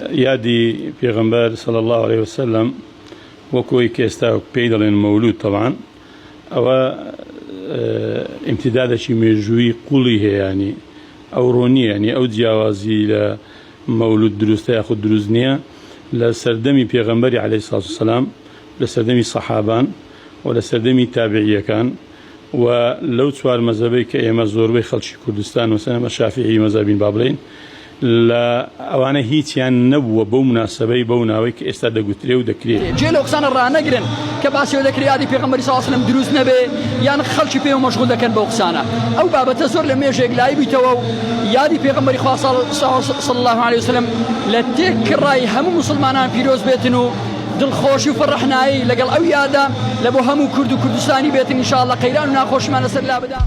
يادي پیغمبر صلى الله عليه وسلم وكوي كيستا بيدل المولود طبعا او امتداد شي مجوي قوليه يعني او رونيه يعني او جوازي لمولود دروس ياخذ دروزنيه لسردمي پیغمبري عليه الصلاه والسلام لسردمي صحابان ولسردمي تابعيه كان ولو توار مذهبي كايما زوربي خلشي كردستان وسلام الشافعي مذهبين بابلين لا أوانا هيتيان نبوة بمناسبة بوناويك استاد قتري ودكري جيل أقسان الرأنا قرن كباسي ودكري هذه في غمر صلى الله عليه وسلم دروس نبي يعني خلشي فيه مشغول ذكر بأقسانه أو بابا تزور لما يجيك لاي بيتوا يادي في غمر صلى الله عليه وسلم لتكرى هم مسلمان في روز بيتنو دل خوشي وفرحناي لقل أو يادا لبو همو كردستاني بيتن إن شاء الله قيران وناخوش ما نسر لا بدا